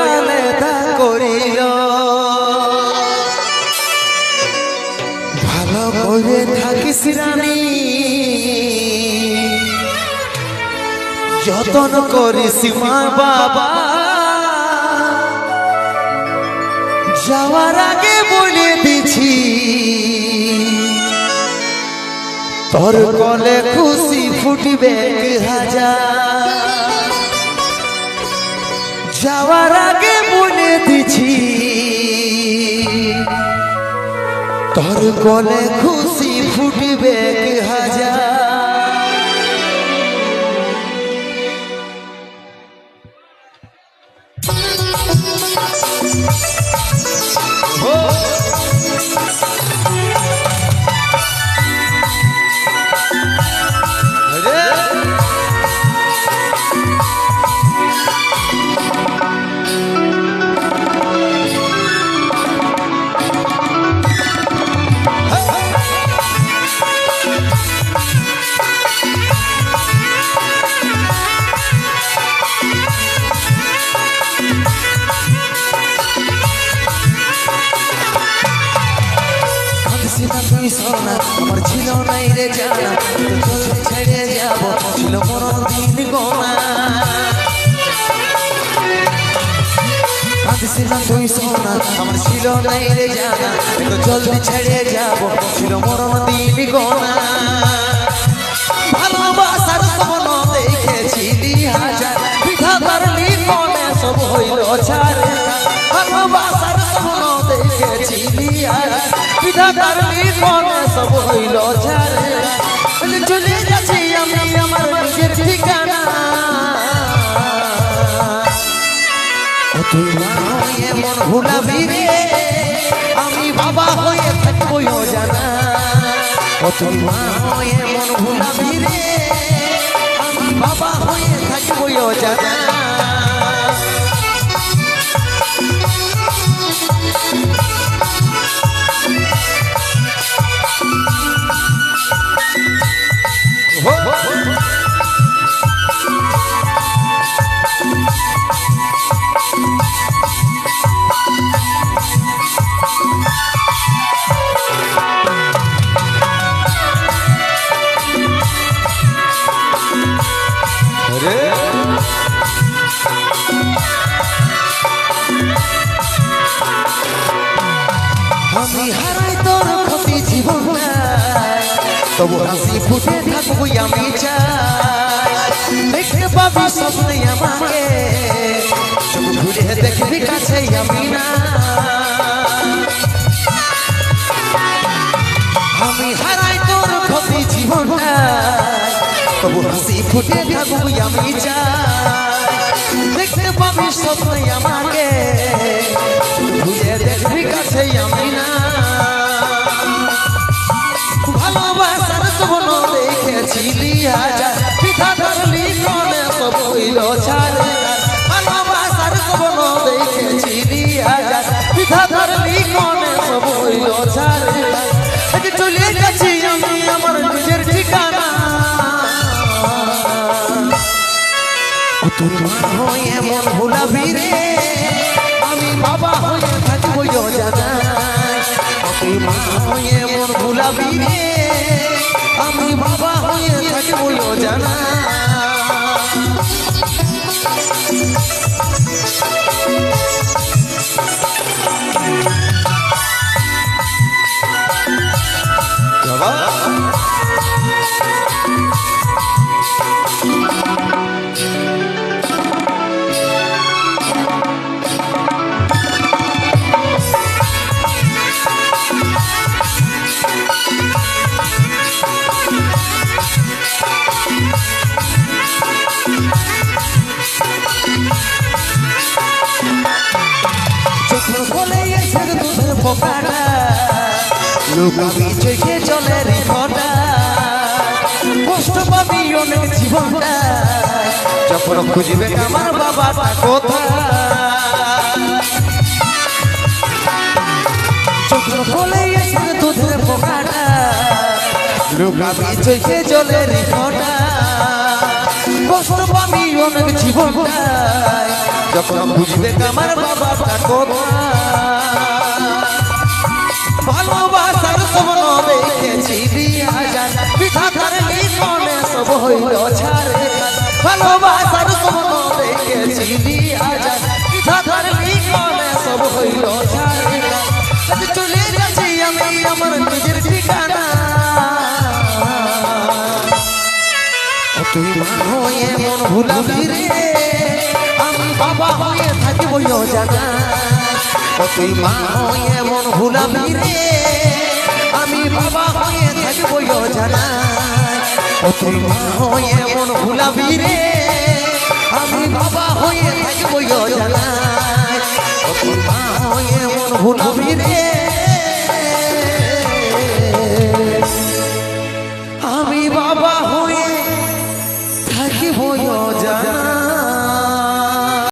আলাদা করিল ভালো করে থাকিস রানী যতন করিস মা বাবা যাওয়ার আগে বলে দিছি তোর কলে খুশি ফুটবে হাজার যাওয়ার আগে বলে দিছি তোর কলে খুশি ফুটবে হাজার সোনা আমার ছিল নাই রে জানা চলতে ছেড়ে যাব ছিল মরণ দিন গোনা কাঁদছিলাম তুই সোনা আমার ছিল নাই রে জানা চলতে ছেড়ে যাব ছিল মরণ দিন গোনা ভালোবাসার স্বপ্ন দেখেছিলি হাজার বিধাতার লিখনে সব হইল ছাড় ভালোবাসার স্বপ্ন দেখেছিলি হাজার বিধাতার লিখনে সব হইল ছাড় চলে যাচ্ছি আমি আমার নিজের ঠিকানা তুই মা হয়ে মন ভুলাবি রে আমি বাবা হয়ে থাকবো জানা তুই মা হয়ে মন ভুলাবি রে আমি বাবা হয়ে থাকবো জানা আমি হারাই তোর ক্ষতি জীবন তবু হাসি ফুটে থাকবো আমি চাই দেখতে পাবি স্বপ্নে আমাকে চোখ ঘুরে দেখবি কাছে আমি না আমি হারাই তোর ক্ষতি জীবন তবু হাসি ফুটে থাকবো আমি চাই দেখতে পাবি স্বপ্নে আমাকে ঘুরে দেখবি কাছে আমি না ভালোবাসার স্বপ্ন দেখেছিলি হাজার বিধাতার লিখনে সব হইল ছাড় ভালোবাসার স্বপ্ন দেখেছিলি হাজার বিধাতার লিখনে সব হইল ছাড় চলে যাচ্ছি আমি আমার নিজের ঠিকানা তুই মা হয়ে মন ভুলাবি রে আমি বাবা হয়ে থাকবো জানা তুই মা হয়ে মন ভুলাবি রে আমি বাবা হয়ে থাকবো জানা লুকাবি চোখে চলে রে ফটা কষ্ট পাবি অনেক জীবনটা যখন খুঁজবে আমার বাবাটা কোথায় চোখ বলে এসে দুধের পোকাটা লুকাবি চোখে চলে রে ফটা কষ্ট পাবি অনেক জীবনটায় যখন বুঝবে আমার বাবাটা কোথায় ভালোবাসার স্বপ্ন দেখেছি দিয়া যান বিধাতার লিখনে সব হইল ছাড়ে ভালোবাসার স্বপ্ন দেখেছি দিয়া যান বিধাতার লিখনে সব হইল ছাড়ে চলে যাচ্ছি আমি আমার নিজের ঠিকানা তুই মা হয়ে মন ভুলাবি রে আমি বাবা হয়ে থাকিব জানা তুই মা হয়ে মন ভুলাবি রে আমি বাবা হয়ে থাকিব জানা তুই মা হয়ে মন ভুলাবি রে আমি বাবা হয়ে থাকিব জানা